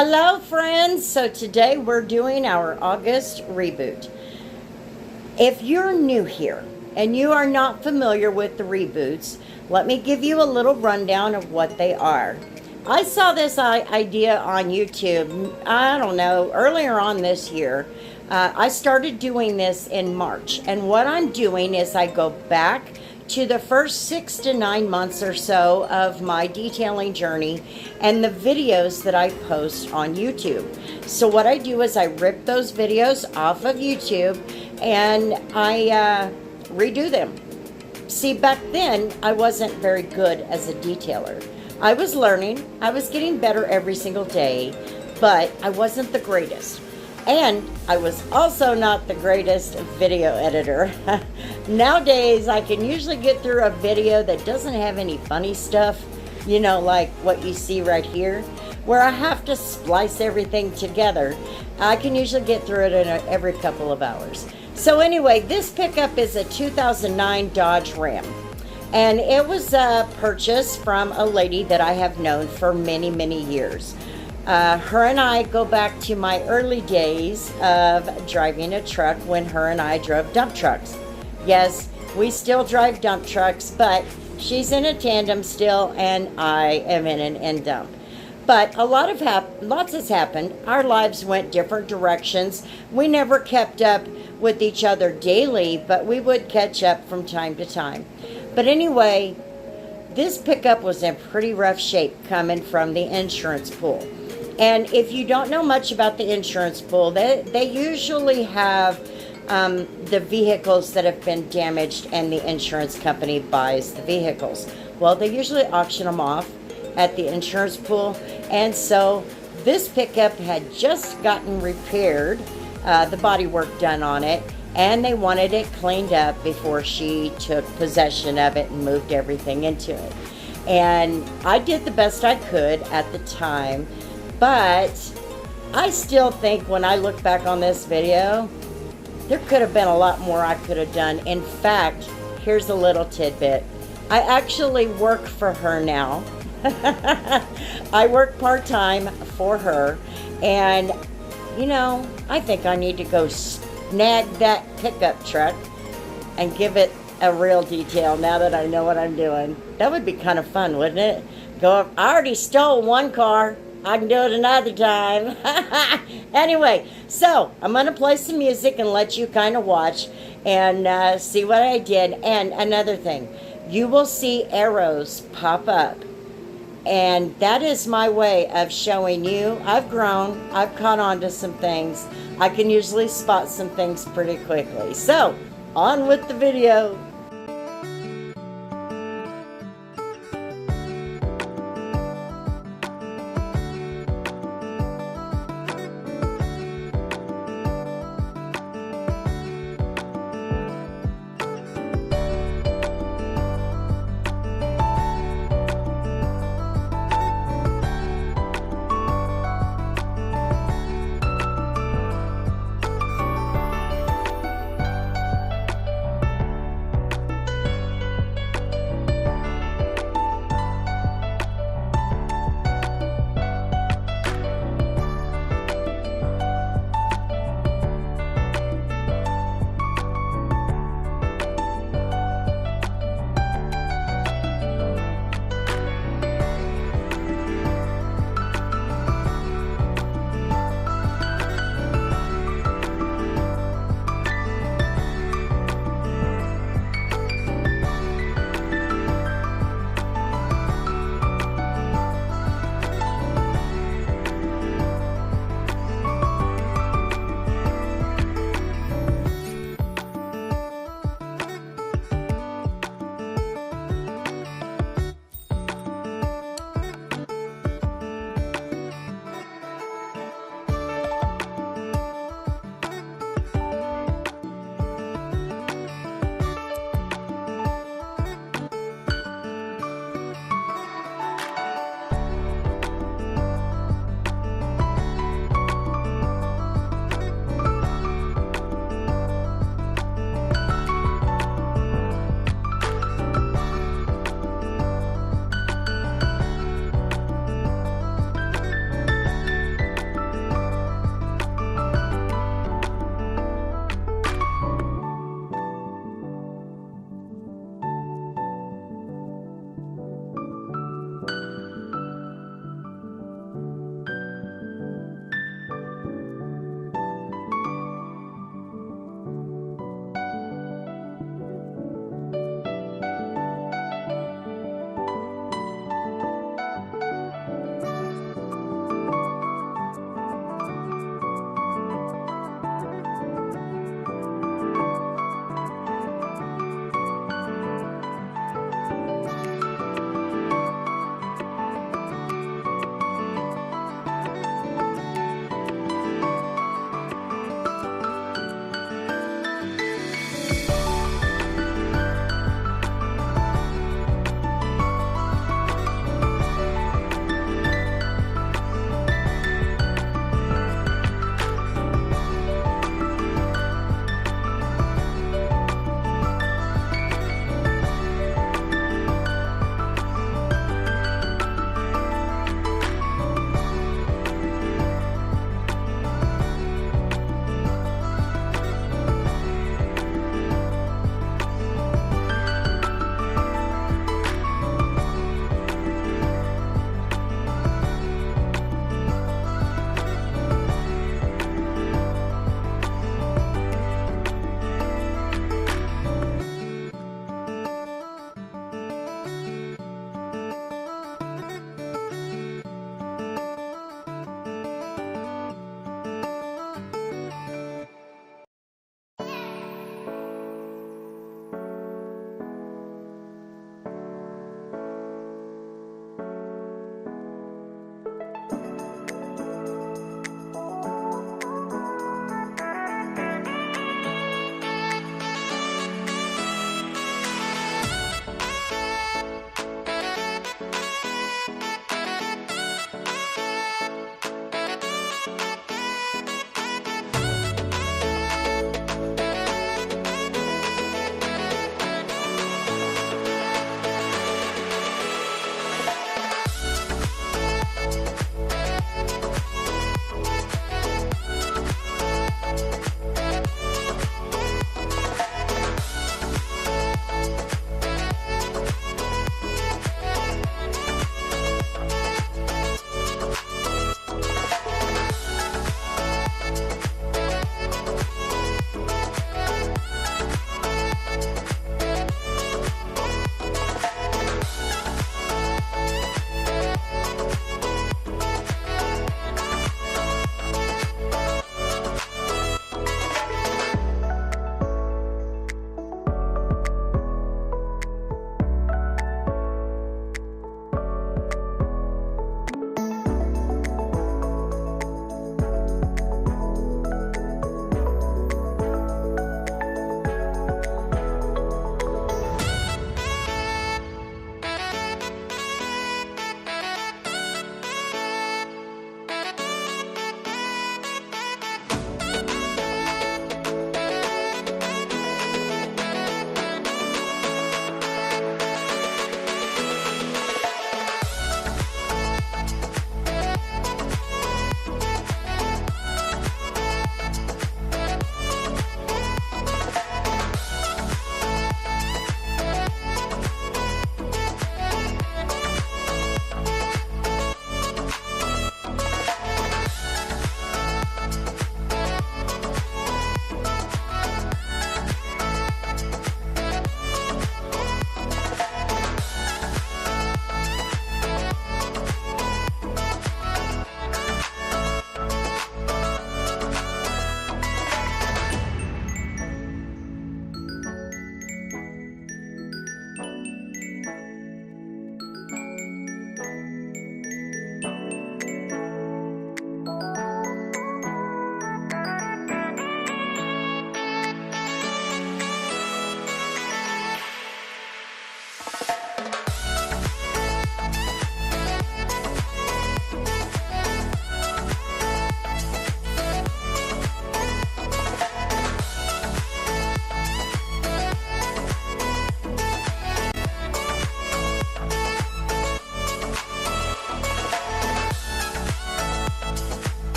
Hello friends, so today we're doing our August reboot. If you're new here and you are not familiar with the reboots, let me give you a little rundown of what they are. I saw this idea on YouTube, I don't know, earlier on this year. I started doing this in March, and what I'm doing is I go back to the first 6 to 9 months or so of my detailing journey and the videos that I post on YouTube. So what I do is I rip those videos off of YouTube and I redo them. See, back then I wasn't very good as a detailer. I was learning, I was getting better every single day, but I wasn't the greatest. And I was also not the greatest video editor. Nowadays, I can usually get through a video that doesn't have any funny stuff, you know, like what you see right here, where I have to splice everything together. I can usually get through it in every couple of hours. So anyway, this pickup is a 2009 Dodge Ram. And it was purchased from a lady that I have known for many, many years. Her and I go back to my early days of driving a truck when her and I drove dump trucks. Yes, we still drive dump trucks, but she's in a tandem still and I am in an end dump. But lots has happened. Our lives went different directions. We never kept up with each other daily, but we would catch up from time to time. But anyway, this pickup was in pretty rough shape coming from the insurance pool. And if you don't know much about the insurance pool, they usually have the vehicles that have been damaged and the insurance company buys the vehicles. Well, they usually auction them off at the insurance pool. And so this pickup had just gotten repaired, the body work done on it, and they wanted it cleaned up before she took possession of it and moved everything into it. And I did the best I could at the time. But I still think when I look back on this video, there could have been a lot more I could have done. In fact, here's a little tidbit. I actually work for her now. I work part-time for her. And, you know, I think I need to go snag that pickup truck and give it a real detail now that I know what I'm doing. That would be kind of fun, wouldn't it? I already stole one car. I can do it another time. Anyway, so I'm going to play some music and let you kind of watch and see what I did. And another thing, you will see arrows pop up. And that is my way of showing you I've grown, I've caught on to some things. I can usually spot some things pretty quickly. So, on with the video.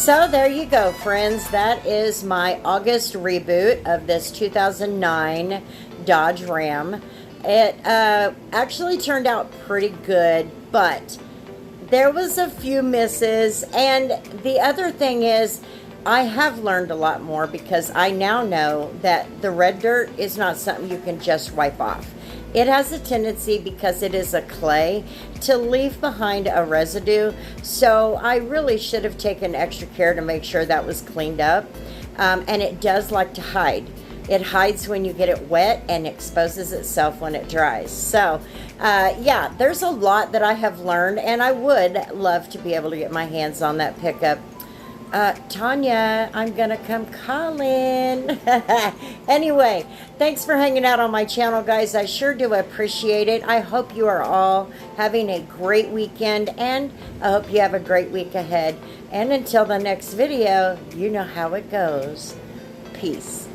So there you go, friends. That is my August reboot of this 2009 Dodge Ram. It actually turned out pretty good, but there was a few misses. And the other thing is, I have learned a lot more because I now know that the red dirt is not something you can just wipe off. It has a tendency, because it is a clay, to leave behind a residue. So I really should have taken extra care to make sure that was cleaned up. And it does like to hide. It hides when you get it wet and exposes itself when it dries. So, yeah, there's a lot that I have learned, and I would love to be able to get my hands on that pickup. Tanya, I'm gonna come calling. Anyway, thanks for hanging out on my channel, guys. I sure do appreciate it. I hope you are all having a great weekend, and I hope you have a great week ahead. And until the next video, you know how it goes. Peace.